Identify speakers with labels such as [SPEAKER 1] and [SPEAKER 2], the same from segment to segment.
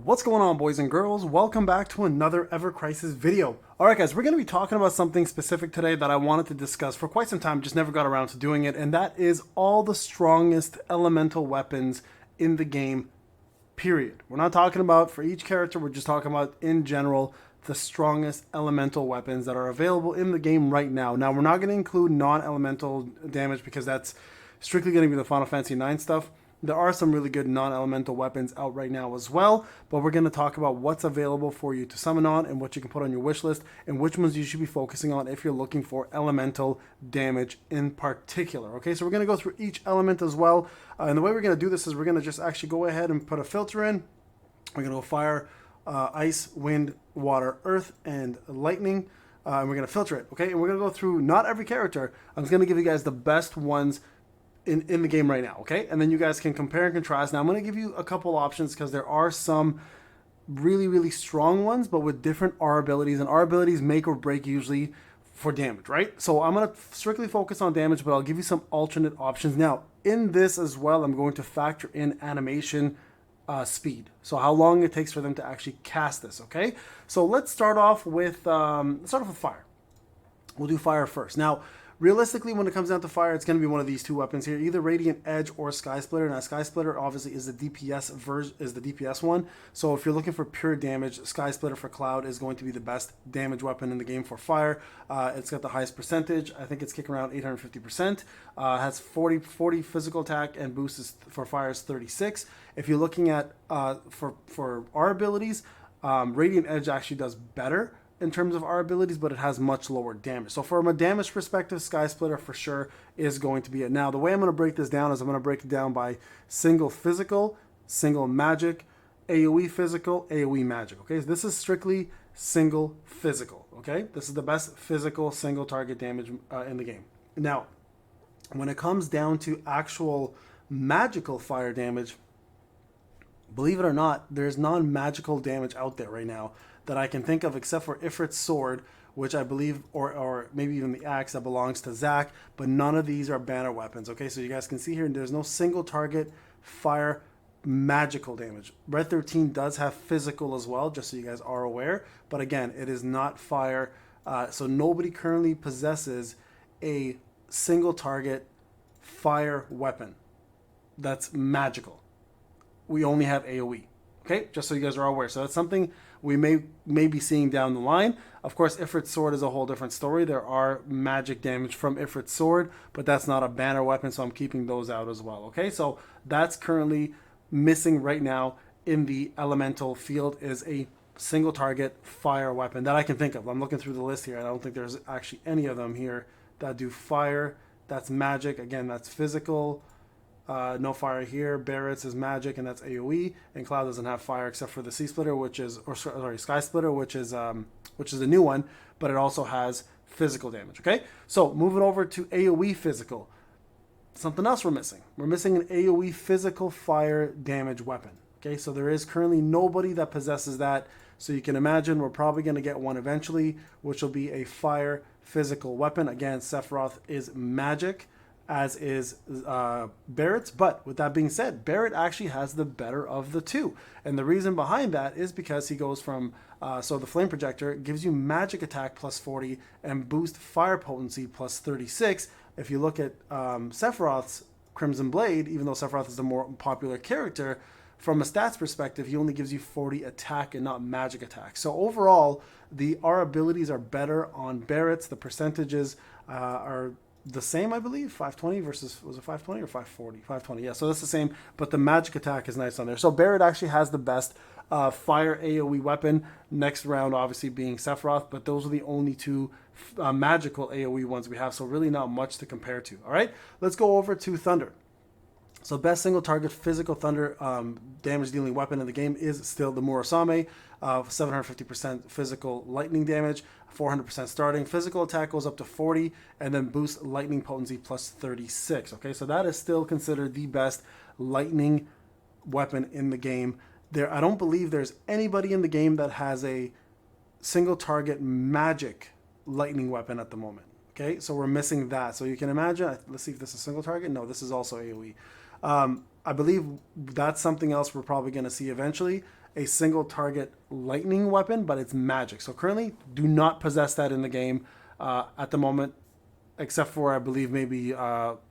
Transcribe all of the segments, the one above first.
[SPEAKER 1] What's going on, boys and girls? Welcome back to another Evercrisis video. Alright guys, we're going to be talking about something specific today that I wanted to discuss for quite some time, just never got around to doing it, and that is all the strongest elemental weapons in the game, period. We're not talking about for each character, we're just talking about in general the strongest elemental weapons that are available in the game right now. Now, we're not going to include non-elemental damage because that's strictly going to be the Final Fantasy IX stuff. There are some really good non-elemental weapons out right now as well, but we're going to talk about what's available for you to summon on and what you can put on your wish list and which ones you should be focusing on if you're looking for elemental damage in particular. Okay, so we're going to go through each element as well, and the way we're going to do this is we're going to just actually go ahead and put a filter in. We're going to go fire, ice, wind, water, earth, and lightning, and we're going to filter it. Okay, and we're going to go through not every character. I'm just going to give you guys the best ones in the game right now, okay? And then you guys can compare and contrast. Now, I'm going to give you a couple options because there are some really, really strong ones, but with different R abilities, and R abilities make or break usually for damage, right? So I'm going to strictly focus on damage, but I'll give you some alternate options. Now, in this as well, I'm going to factor in animation speed. So how long it takes for them to actually cast this, okay? So let's start off with fire. We'll do fire first. Now, realistically, when it comes down to fire, it's going to be one of these two weapons here, either Radiant Edge or Seasplitter. Now, Seasplitter obviously is the DPS version, is the DPS one. So if you're looking for pure damage, Seasplitter for Cloud is going to be the best damage weapon in the game for fire. It's got the highest percentage. I think it's kicking around 850%. Has 40 physical attack, and boost is, for fire is 36. If you're looking at for our abilities, Radiant Edge actually does better in terms of our abilities, but it has much lower damage. So from a damage perspective, Seasplitter for sure is going to be it. Now, the way I'm going to break this down is I'm going to break it down by single physical, single magic, AoE physical, AoE magic. Okay, so this is strictly single physical. Okay, this is the best physical single target damage in the game. Now, when it comes down to actual magical fire damage, believe it or not, there's non-magical damage out there right now that I can think of, except for Ifrit's sword, which I believe, or maybe even the axe that belongs to Zack, but none of these are banner weapons. Okay, so you guys can see here, there's no single target fire magical damage. Red 13 does have physical as well, just so you guys are aware, but again, it is not fire, so nobody currently possesses a single target fire weapon that's magical. We only have AoE. Okay, just so you guys are aware. So that's something we may be seeing down the line. Of course, Ifrit's sword is a whole different story. There are magic damage from Ifrit's sword, but that's not a banner weapon, so I'm keeping those out as well. Okay, so that's currently missing right now in the elemental field, is a single target fire weapon that I can think of. I'm looking through the list here, and I don't think there's actually any of them here that do fire. That's magic. Again, that's physical. No fire here. Barrett's is magic, and that's AoE. And Cloud doesn't have fire except for the Seasplitter, Skysplitter, which is the new one, but it also has physical damage. Okay, so moving over to AoE physical. Something else we're missing. We're missing an AoE physical fire damage weapon. Okay, so there is currently nobody that possesses that. So you can imagine we're probably going to get one eventually, which will be a fire physical weapon. Again, Sephiroth is magic, as is Barrett's. But with that being said, Barrett actually has the better of the two. And the reason behind that is because he goes from, so the flame projector gives you magic attack plus 40 and boost fire potency plus 36. If you look at Sephiroth's Crimson Blade, even though Sephiroth is the more popular character, from a stats perspective, he only gives you 40 attack and not magic attack. So overall, our abilities are better on Barrett's. The percentages are the same, I believe. 520 versus, was it 520 or 540? 520, yeah, so that's the same, but the magic attack is nice on there. So Barrett actually has the best fire AoE weapon. Next round, obviously, being Sephiroth, but those are the only two magical AoE ones we have, so really not much to compare to. All right, let's go over to Thunder. So best single target physical thunder damage dealing weapon in the game is still the Murasame. 750% physical lightning damage, 400% starting. Physical attack goes up to 40, and then boost lightning potency plus 36. Okay, so that is still considered the best lightning weapon in the game. I don't believe there's anybody in the game that has a single target magic lightning weapon at the moment. Okay, so we're missing that. So you can imagine, let's see if this is a single target. No, this is also AoE. I believe that's something else we're probably going to see eventually. a single target lightning weapon, but it's magic. So currently do not possess that in the game at the moment, except for, I believe, maybe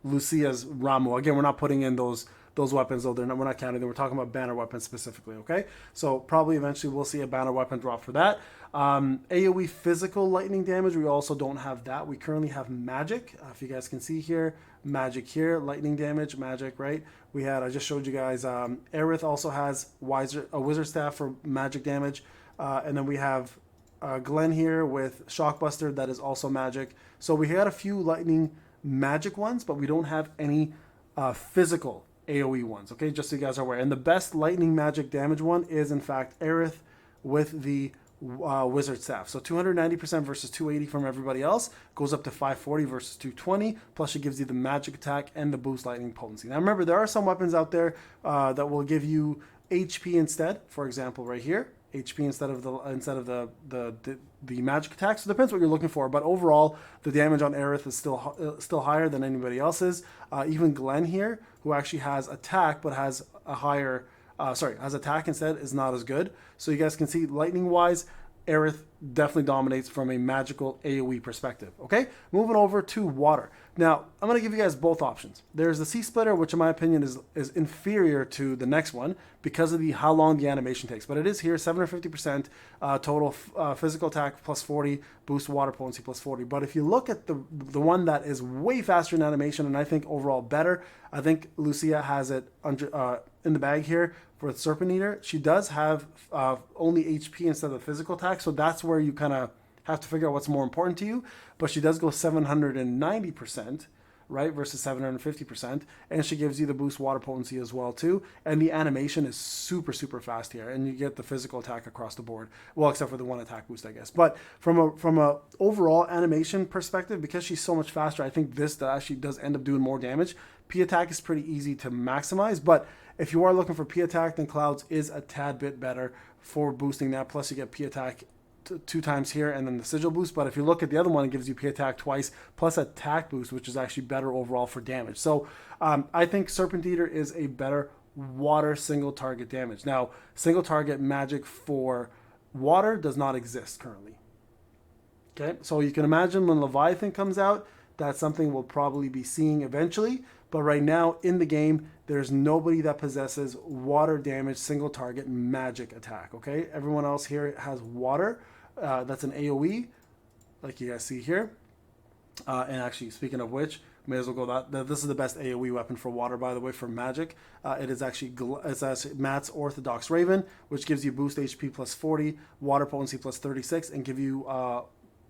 [SPEAKER 1] Lucia's Ramo. Again, we're not putting in those weapons, though. We're not counting them. We're talking about banner weapons specifically, okay? So probably eventually we'll see a banner weapon drop for that. AoE physical lightning damage, we also don't have that. We currently have magic. If you guys can see here, magic here, lightning damage, magic, right? We had, I just showed you guys, Aerith also has a wizard staff for magic damage. And then we have Glenn here with Shockbuster, that is also magic. So we had a few lightning magic ones, but we don't have any physical AoE ones, okay? Just so you guys are aware. And the best lightning magic damage one is, in fact, Aerith with the wizard staff. So 290% versus 280 from everybody else, goes up to 540 versus 220, plus it gives you the magic attack and the boost lightning potency. Now remember, there are some weapons out there that will give you HP instead. For example, right here, HP instead of the magic attack. So it depends what you're looking for, but overall the damage on Aerith is still higher than anybody else's. Even Glenn here, who actually has attack but has a higher has attack instead, is not as good. So you guys can see, lightning wise, Aerith definitely dominates from a magical AoE perspective. Okay, moving over to water. Now, I'm going to give you guys both options. There's the Seasplitter, which in my opinion is inferior to the next one because of how long the animation takes. But it is here, 750% total physical attack plus 40, boost water potency plus 40. But if you look at the one that is way faster in animation and I think overall better, I think Lucia has it in the bag here for the Serpent Eater. She does have only HP instead of physical attack, so that's where you kind of have to figure out what's more important to you. But she does go 790%, right, versus 750%, and she gives you the boost water potency as well too. And the animation is super, super fast here, and you get the physical attack across the board. Well, except for the one attack boost, I guess. But from a overall animation perspective, because she's so much faster, I think this actually does end up doing more damage. P attack is pretty easy to maximize, but if you are looking for P attack, then Clouds is a tad bit better for boosting that. Plus, you get P attack 2 times here and then the sigil boost. But if you look at the other one, it gives you P attack twice plus attack boost, which is actually better overall for damage. So I think Serpent Eater is a better water single target damage. Now, single target magic for water does not exist currently. Okay, so you can imagine when Leviathan comes out, that's something we'll probably be seeing eventually. But right now in the game, there's nobody that possesses water damage single target magic attack. Okay, everyone else here has water. That's an AoE, like you guys see here. And actually, speaking of which, may as well go this is the best AoE weapon for water, by the way, for magic. It is actually Matt's Orthodox Raven, which gives you boost HP plus 40, water potency plus 36, and give you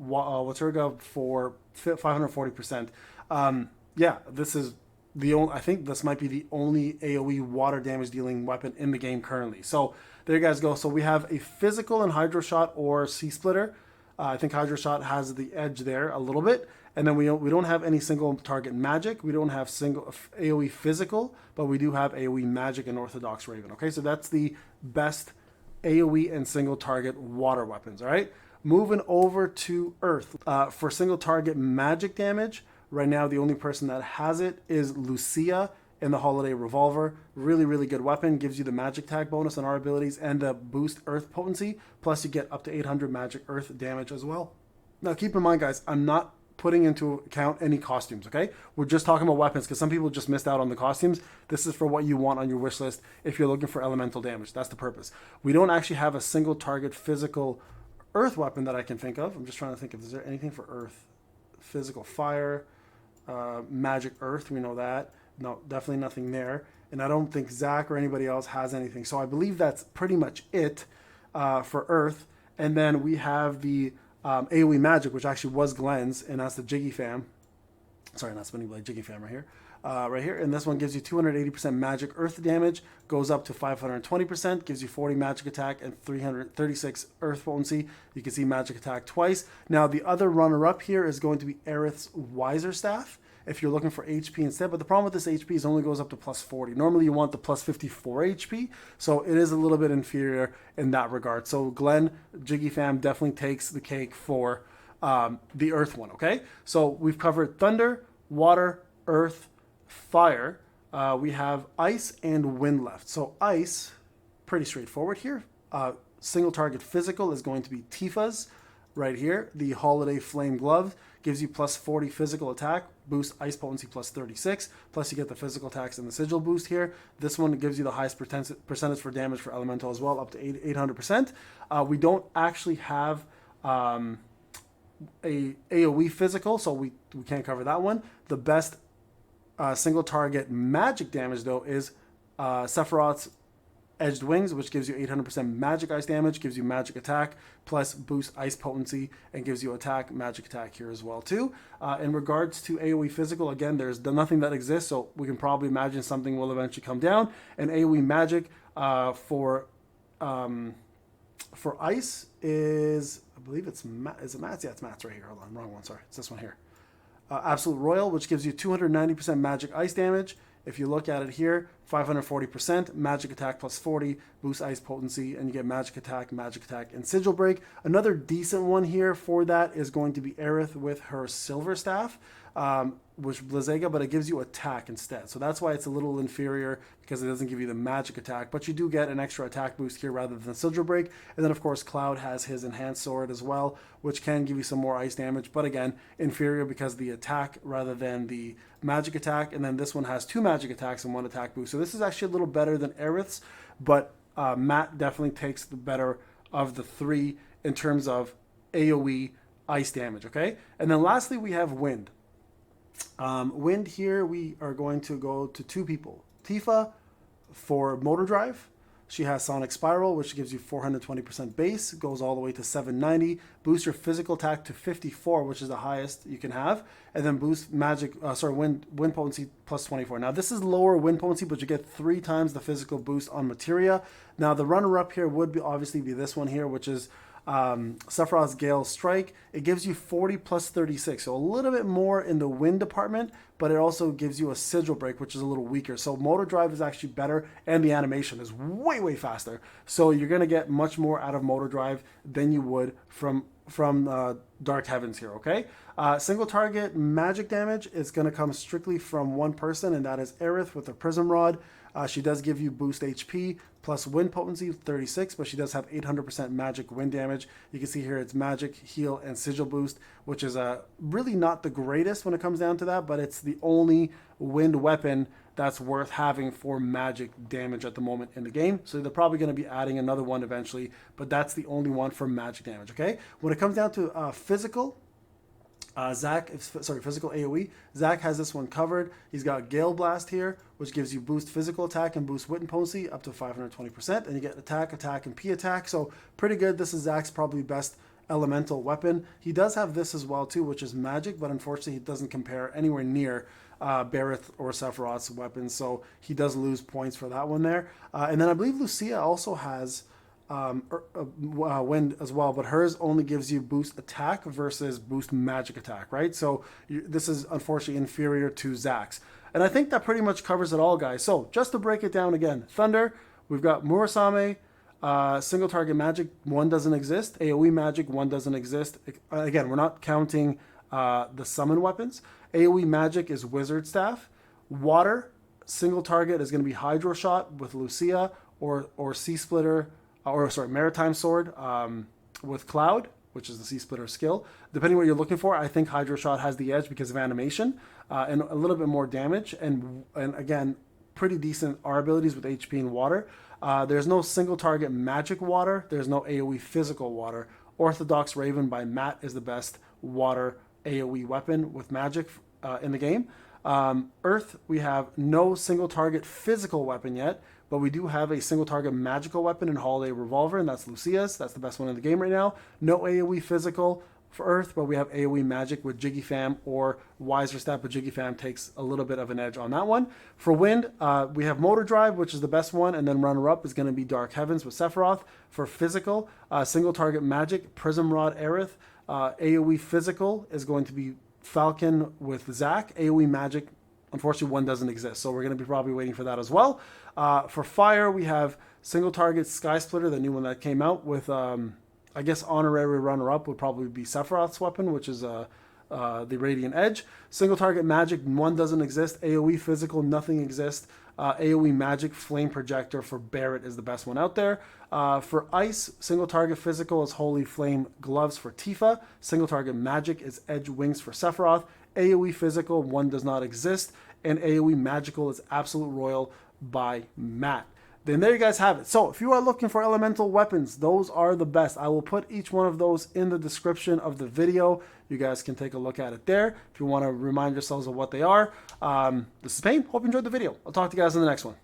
[SPEAKER 1] Waturga for 540%. Yeah, this is I think this might be the only AoE water damage dealing weapon in the game currently. So there you guys go. So we have a physical and Hydro Shot or Seasplitter. I think Hydro Shot has the edge there a little bit. And then we don't have any single target magic. We don't have single AoE physical, but we do have AoE magic and Orthodox Raven. Okay, so that's the best AoE and single target water weapons. All right, moving over to Earth. For single target magic damage, right now, the only person that has it is Lucia in the Holiday Revolver. Really, really good weapon. Gives you the magic tag bonus on our abilities and the boost earth potency. Plus, you get up to 800 magic earth damage as well. Now, keep in mind, guys, I'm not putting into account any costumes, okay? We're just talking about weapons because some people just missed out on the costumes. This is for what you want on your wish list if you're looking for elemental damage. That's the purpose. We don't actually have a single target physical earth weapon that I can think of. I'm just trying to think if is there anything for earth. Physical fire. Magic earth, we know that. No, definitely nothing there. And I don't think Zach or anybody else has anything. So I believe that's pretty much it for earth. And then we have the AoE magic, which actually was Glenn's, and that's the Jiggy Fam. Sorry, not Spinning Blade, Jiggy Fam right here. Right here. And this one gives you 280% magic earth damage, goes up to 520%, gives you 40 magic attack and 336 earth potency. You can see magic attack twice. Now, the other runner-up here is going to be Aerith's Wiser Staff, if you're looking for HP instead. But the problem with this HP is it only goes up to plus 40. Normally, you want the plus 54 HP, so it is a little bit inferior in that regard. So Glenn, Jiggy Fam definitely takes the cake for the earth one, okay? So we've covered thunder, water, earth, fire. We have ice and wind left. So ice, pretty straightforward here. single target physical is going to be Tifa's right here. The Holiday Flame Glove gives you plus 40 physical attack, boost ice potency plus 36, plus you get the physical attacks and the sigil boost here. This one gives you the highest percentage for damage for elemental as well, up to 800%. We don't actually have a AoE physical, so we can't cover that one. The best single target magic damage though is Sephiroth's Edged Wings, which gives you 800% magic ice damage, gives you magic attack, plus boost ice potency, and gives you attack, magic attack here as well too. In regards to AoE physical, again, there's nothing that exists, so we can probably imagine something will eventually come down. And AoE magic for ice is, I believe it's is it Mat's? Yeah, it's Mat's right here. Hold on, wrong one. Sorry, it's this one here. Absolute Royal, which gives you 290% magic ice damage. If you look at it here, 540%, magic attack plus 40, boost ice potency, and you get magic attack, and sigil break. Another decent one here for that is going to be Aerith with her silver staff, which Blizega, but it gives you attack instead. So that's why it's a little inferior, because it doesn't give you the magic attack, but you do get an extra attack boost here rather than sigil break. And then of course Cloud has his enhanced sword as well, which can give you some more ice damage, but again, inferior because the attack rather than the magic attack. And then this one has 2 magic attacks and 1 attack boost. So this is actually a little better than Aerith's, but Matt definitely takes the better of the 3 in terms of AoE ice damage, okay? And then lastly, we have Wind. Wind here, we are going to go to 2 people. Tifa for motor drive. She has Sonic Spiral, which gives you 420% base, goes all the way to 790. Boost your physical attack to 54, which is the highest you can have, and then boost wind potency plus 24. Now this is lower wind potency, but you get 3 times the physical boost on materia. Now the runner-up here would obviously be this one here, which is Sephiroth's Gale Strike. It gives you 40 plus 36, so a little bit more in the wind department, but it also gives you a sigil break, which is a little weaker. So motor drive is actually better, and the animation is way faster. So you're going to get much more out of motor drive than you would from Dark Heavens here, okay? Single target magic damage is going to come strictly from one person, and that is Aerith with the Prism Rod. She does give you boost HP plus wind potency 36, but she does have 800% magic wind damage. You can see here it's magic, heal, and sigil boost, which is really not the greatest when it comes down to that, but it's the only wind weapon that's worth having for magic damage at the moment in the game. So they're probably going to be adding another one eventually, but that's the only one for magic damage, okay? When it comes down to physical, physical AoE, Zack has this one covered. He's got Gale Blast here, which gives you boost physical attack and boost wind potency up to 520%, and you get attack, and P attack, so pretty good. This is Zack's probably best elemental weapon. He does have this as well too, which is magic, but unfortunately he doesn't compare anywhere near Bareth or Sephiroth's weapons, so he does lose points for that one there. And then I believe Lucia also has wind as well, but hers only gives you boost attack versus boost magic attack, right? So this is unfortunately inferior to Zack's. And I think that pretty much covers it all, guys. So just to break it down again, Thunder, we've got Murasame, single target magic, 1 doesn't exist. AoE magic, 1 doesn't exist. Again, we're not counting the summon weapons. AoE magic is Wizard Staff. Water, single target is going to be Hydro Shot with Lucia, or Seasplitter, Maritime Sword with Cloud, which is the Seasplitter skill. Depending what you're looking for, I think Hydro Shot has the edge because of animation and a little bit more damage, and again, pretty decent R abilities with HP and water. There's no single target magic water. There's no AoE physical water. Orthodox Raven by Matt is the best water AoE weapon with magic in the game. Earth, we have no single target physical weapon yet, but we do have a single target magical weapon in Holiday Revolver, and that's Lucia's. That's the best one in the game right now. No AoE physical for Earth, but we have AoE magic with Jiggy Fam or Wiser Step, but Jiggy Fam takes a little bit of an edge on that one. For Wind, we have Motor Drive, which is the best one, and then runner-up is going to be Dark Heavens with Sephiroth. For physical, single target magic, Prism Rod Aerith. AoE physical is going to be Falcon with Zack. AoE magic, unfortunately, 1 doesn't exist, so we're going to be probably waiting for that as well. For fire, we have single target Sky Splitter, the new one that came out with, I guess honorary runner-up would probably be Sephiroth's weapon, which is the Radiant Edge. Single target magic, 1 doesn't exist. AoE physical, nothing exists. AoE Magic Flame Projector for Barret is the best one out there. For Ice, single target physical is Holy Flame Gloves for Tifa. Single target magic is Edge Wings for Sephiroth. AoE physical, one does not exist. And AoE magical is Absolute Royal by Matk. Then there you guys have it. So if you are looking for elemental weapons, those are the best. I will put each one of those in the description of the video. You guys can take a look at it there if you want to remind yourselves of what they are. This is Payne. Hope you enjoyed the video. I'll talk to you guys in the next one.